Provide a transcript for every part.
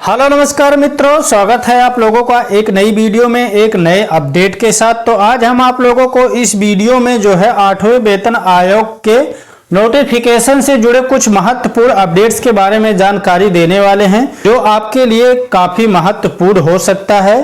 Hello नमस्कार मित्रों, स्वागत है आप लोगों का एक नई वीडियो में एक नए अपडेट के साथ। तो आज हम आप लोगों को इस वीडियो में जो है 8वें वेतन आयोग के नोटिफिकेशन से जुड़े कुछ महत्वपूर्ण अपडेट्स के बारे में जानकारी देने वाले हैं, जो आपके लिए काफी महत्वपूर्ण हो सकता है।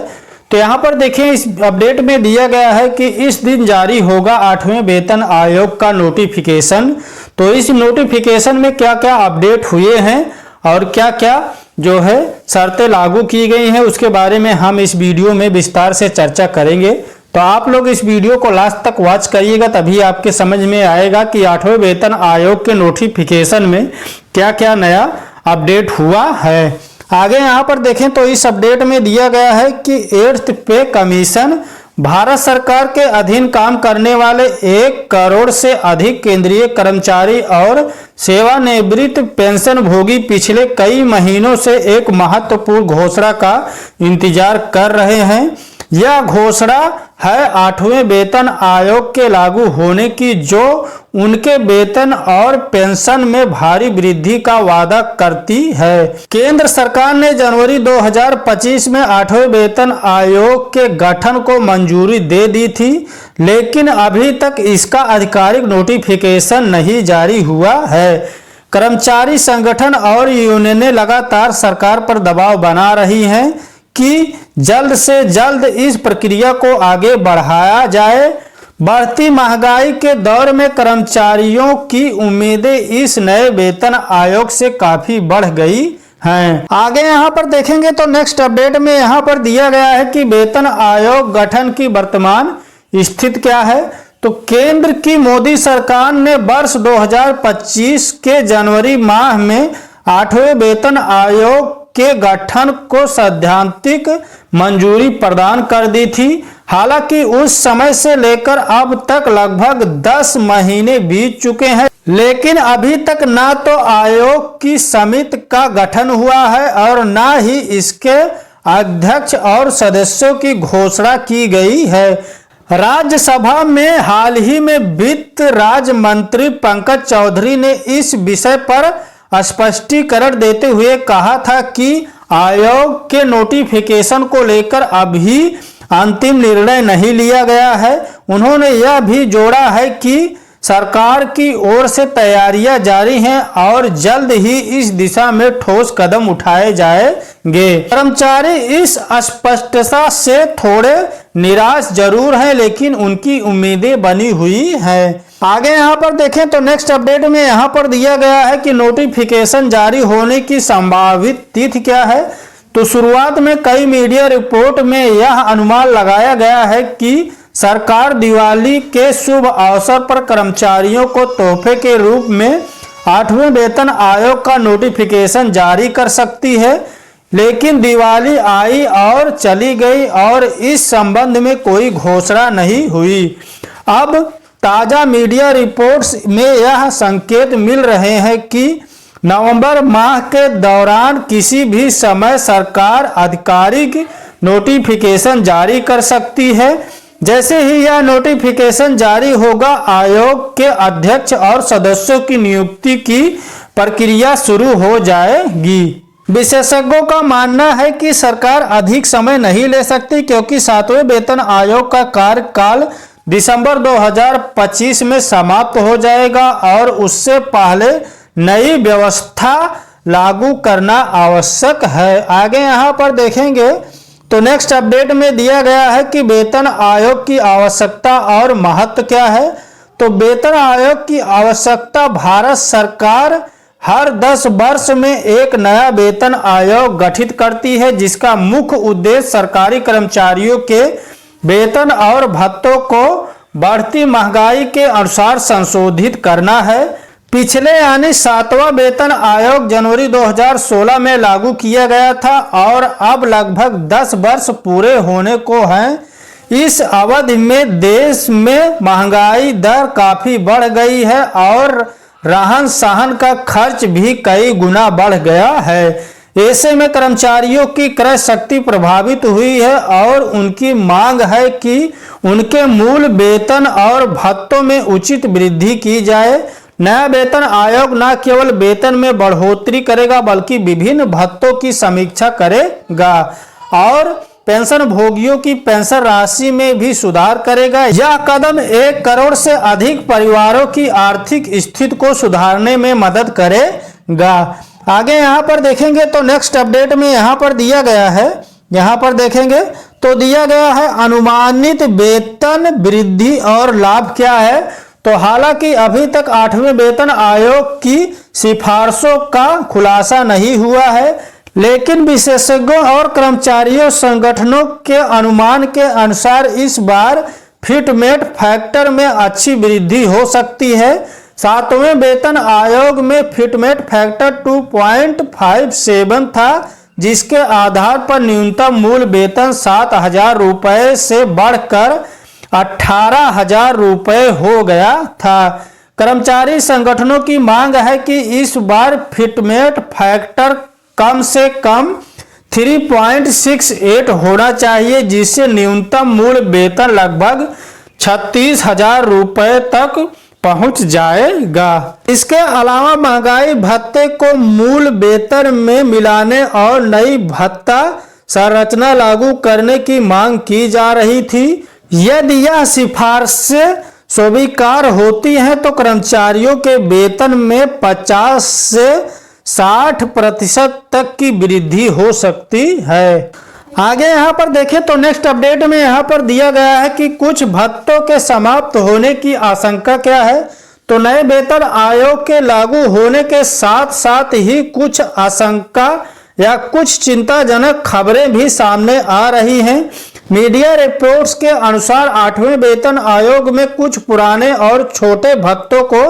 तो यहाँ पर देखें, इस अपडेट में दिया गया है कि इस दिन जारी होगा 8वें वेतन आयोग का नोटिफिकेशन। तो इस नोटिफिकेशन में क्या क्या अपडेट हुए हैं और क्या क्या जो है शर्तें लागू की गई हैं, उसके बारे में हम इस वीडियो में विस्तार से चर्चा करेंगे। तो आप लोग इस वीडियो को लास्ट तक वॉच करिएगा, तभी आपके समझ में आएगा कि 8वें वेतन आयोग के नोटिफिकेशन में क्या क्या नया अपडेट हुआ है। आगे यहाँ पर देखें तो इस अपडेट में दिया गया है कि 8th पे कमीशन भारत सरकार के अधीन काम करने वाले 1 करोड़ से अधिक केंद्रीय कर्मचारी और सेवानिवृत्त पेंशन भोगी पिछले कई महीनों से एक महत्वपूर्ण घोषणा का इंतजार कर रहे हैं। यह घोषणा है 8वें वेतन आयोग के लागू होने की, जो उनके वेतन और पेंशन में भारी वृद्धि का वादा करती है। केंद्र सरकार ने जनवरी 2025 में 8वें वेतन आयोग के गठन को मंजूरी दे दी थी, लेकिन अभी तक इसका आधिकारिक नोटिफिकेशन नहीं जारी हुआ है। कर्मचारी संगठन और यूनियनें लगातार सरकार पर दबाव बना रही हैं कि जल्द से जल्द इस प्रक्रिया को आगे बढ़ाया जाए। बढ़ती महंगाई के दौर में कर्मचारियों की उम्मीदें इस नए वेतन आयोग से काफी बढ़ गई हैं। आगे यहाँ पर देखेंगे तो नेक्स्ट अपडेट में यहाँ पर दिया गया है कि वेतन आयोग गठन की वर्तमान स्थिति क्या है। तो केंद्र की मोदी सरकार ने वर्ष 2025 के जनवरी माह में 8वें वेतन आयोग के गठन को सैद्धांतिक मंजूरी प्रदान कर दी थी। हालांकि उस समय से लेकर अब तक लगभग 10 महीने बीत चुके हैं, लेकिन अभी तक ना तो आयोग की समिति का गठन हुआ है और ना ही इसके अध्यक्ष और सदस्यों की घोषणा की गई है। राज्यसभा में हाल ही में वित्त राज्य मंत्री पंकज चौधरी ने इस विषय पर स्पष्टीकरण देते हुए कहा था कि आयोग के नोटिफिकेशन को लेकर अभी अंतिम निर्णय नहीं लिया गया है। उन्होंने यह भी जोड़ा है कि सरकार की ओर से तैयारियां जारी हैं और जल्द ही इस दिशा में ठोस कदम उठाए जाएंगे। कर्मचारी इस स्पष्टता से थोड़े निराश जरूर हैं, लेकिन उनकी उम्मीदें बनी हुई हैं। आगे यहाँ पर देखें तो नेक्स्ट अपडेट में यहाँ पर दिया गया है कि नोटिफिकेशन जारी होने की संभावित तिथि क्या है। तो शुरुआत में कई मीडिया रिपोर्ट में यह अनुमान लगाया गया है कि सरकार दिवाली के शुभ अवसर पर कर्मचारियों को तोहफे के रूप में 8वें वेतन आयोग का नोटिफिकेशन जारी कर सकती है, लेकिन दिवाली आई और चली गई और इस संबंध में कोई घोषणा नहीं हुई। अब ताजा मीडिया रिपोर्ट्स में यह संकेत मिल रहे हैं कि नवंबर माह के दौरान किसी भी समय सरकार आधिकारिक नोटिफिकेशन जारी कर सकती है। जैसे ही यह नोटिफिकेशन जारी होगा, आयोग के अध्यक्ष और सदस्यों की नियुक्ति की प्रक्रिया शुरू हो जाएगी। विशेषज्ञों का मानना है कि सरकार अधिक समय नहीं ले सकती, क्योंकि 7वें वेतन आयोग का कार्यकाल दिसंबर 2025 में समाप्त हो जाएगा और उससे पहले नई व्यवस्था लागू करना आवश्यक है। आगे यहाँ पर देखेंगे तो नेक्स्ट अपडेट में दिया गया है कि वेतन आयोग की आवश्यकता और महत्व क्या है। तो वेतन आयोग की आवश्यकता, भारत सरकार हर 10 वर्ष में एक नया वेतन आयोग गठित करती है, जिसका मुख्य उद्देश्य सरकारी कर्मचारियों के वेतन और भत्तों को बढ़ती महंगाई के अनुसार संशोधित करना है। पिछले यानी 7वां वेतन आयोग जनवरी 2016 में लागू किया गया था और अब लगभग 10 वर्ष पूरे होने को हैं। इस अवधि में देश में महंगाई दर काफी बढ़ गई है और रहन सहन का खर्च भी कई गुना बढ़ गया है। ऐसे में कर्मचारियों की क्रय शक्ति प्रभावित हुई है और उनकी मांग है कि उनके मूल वेतन और भत्तों में उचित वृद्धि की जाए। नया वेतन आयोग न केवल वेतन में बढ़ोतरी करेगा बल्कि विभिन्न भत्तों की समीक्षा करेगा और पेंशन भोगियों की पेंशन राशि में भी सुधार करेगा। यह कदम 1 करोड़ से अधिक परिवारों की आर्थिक स्थिति को सुधारने में मदद करेगा। आगे यहाँ पर देखेंगे तो नेक्स्ट अपडेट में यहाँ पर दिया गया है, यहाँ पर देखेंगे तो दिया गया है अनुमानित वेतन वृद्धि और लाभ क्या है। तो हालांकि अभी तक 8वें वेतन आयोग की सिफारिशों का खुलासा नहीं हुआ है, लेकिन विशेषज्ञों और कर्मचारियों संगठनों के अनुमान के अनुसार इस बार फिटमेंट फैक्टर में अच्छी वृद्धि हो सकती है। 7वें वेतन आयोग में फिटमेंट फैक्टर 2.57 था, जिसके आधार पर न्यूनतम मूल वेतन 7,000 रुपये से बढ़कर 18,000 रुपये हो गया था। कर्मचारी संगठनों की मांग है कि इस बार फिटमेंट फैक्टर कम से कम 3.68 होना चाहिए, जिससे न्यूनतम मूल वेतन लगभग 36,000 रुपये तक पहुंच जाएगा। इसके अलावा महंगाई भत्ते को मूल वेतन में मिलाने और नई भत्ता संरचना लागू करने की मांग की जा रही थी। यदि यह सिफारिशें स्वीकार होती हैं तो कर्मचारियों के वेतन में 50 से 60% तक की वृद्धि हो सकती है। आगे यहाँ पर देखें तो नेक्स्ट अपडेट में यहाँ पर दिया गया है कि कुछ भत्तों के समाप्त होने की आशंका क्या है। तो नए वेतन आयोग के लागू होने के साथ साथ ही कुछ आशंका या कुछ चिंताजनक खबरें भी सामने आ रही हैं। मीडिया रिपोर्ट्स के अनुसार 8वें वेतन आयोग में कुछ पुराने और छोटे भत्तों को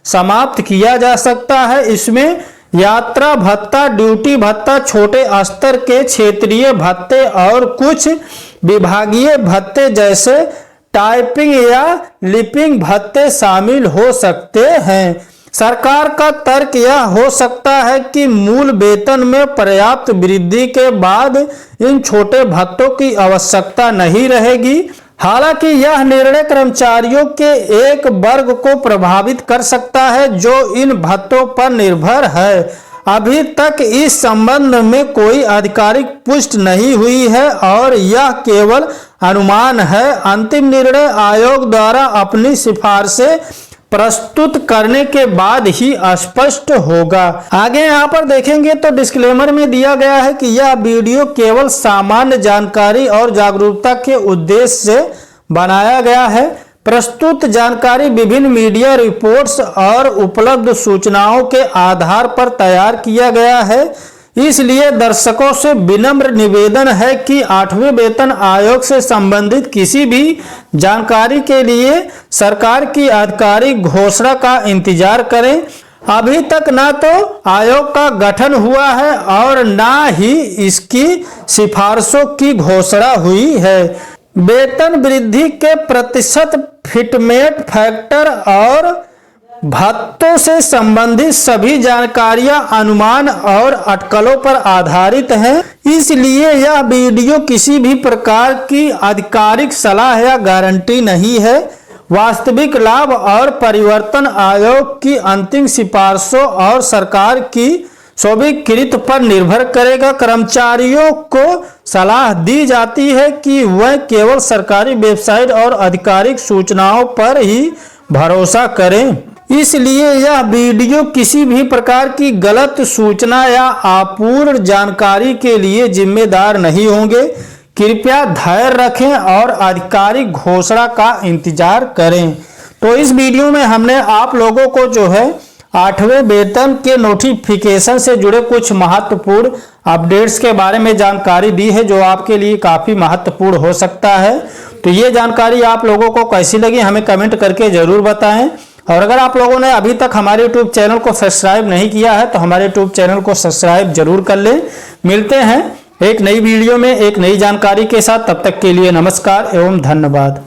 समाप्त किया जा सकता है। इसमें यात्रा भत्ता, ड्यूटी भत्ता, छोटे स्तर के क्षेत्रीय भत्ते और कुछ विभागीय भत्ते जैसे टाइपिंग या लिपिंग भत्ते शामिल हो सकते हैं। सरकार का तर्क यह हो सकता है कि मूल वेतन में पर्याप्त वृद्धि के बाद इन छोटे भत्तों की आवश्यकता नहीं रहेगी। हालांकि यह निर्णय कर्मचारियों के एक वर्ग को प्रभावित कर सकता है जो इन भत्तों पर निर्भर है। अभी तक इस संबंध में कोई आधिकारिक पुष्टि नहीं हुई है और यह केवल अनुमान है। अंतिम निर्णय आयोग द्वारा अपनी सिफारिशें प्रस्तुत करने के बाद ही स्पष्ट होगा। आगे यहाँ पर देखेंगे तो डिस्क्लेमर में दिया गया है कि यह वीडियो केवल सामान्य जानकारी और जागरूकता के उद्देश्य से बनाया गया है। प्रस्तुत जानकारी विभिन्न मीडिया रिपोर्ट्स और उपलब्ध सूचनाओं के आधार पर तैयार किया गया है। इसलिए दर्शकों से विनम्र निवेदन है कि 8वें वेतन आयोग से संबंधित किसी भी जानकारी के लिए सरकार की आधिकारिक घोषणा का इंतजार करें। अभी तक ना तो आयोग का गठन हुआ है और ना ही इसकी सिफारिशों की घोषणा हुई है। वेतन वृद्धि के प्रतिशत, फिटमेंट फैक्टर और भत्तों से संबंधित सभी जानकारियां अनुमान और अटकलों पर आधारित हैं। इसलिए यह वीडियो किसी भी प्रकार की आधिकारिक सलाह या गारंटी नहीं है। वास्तविक लाभ और परिवर्तन आयोग की अंतिम सिफारिशों और सरकार की स्वीकृति पर निर्भर करेगा। कर्मचारियों को सलाह दी जाती है कि वह केवल सरकारी वेबसाइट और आधिकारिक सूचनाओं पर ही भरोसा करें। इसलिए यह वीडियो किसी भी प्रकार की गलत सूचना या अपूर्ण जानकारी के लिए जिम्मेदार नहीं होंगे। कृपया धैर्य रखें और आधिकारिक घोषणा का इंतजार करें। तो इस वीडियो में हमने आप लोगों को जो है 8वें वेतन के नोटिफिकेशन से जुड़े कुछ महत्वपूर्ण अपडेट्स के बारे में जानकारी दी है, जो आपके लिए काफ़ी महत्वपूर्ण हो सकता है। तो ये जानकारी आप लोगों को कैसी लगी हमें कमेंट करके ज़रूर बताएं। और अगर आप लोगों ने अभी तक हमारे यूट्यूब चैनल को सब्सक्राइब नहीं किया है तो हमारे यूट्यूब चैनल को सब्सक्राइब जरूर कर लें। मिलते हैं एक नई वीडियो में एक नई जानकारी के साथ। तब तक के लिए नमस्कार एवं धन्यवाद।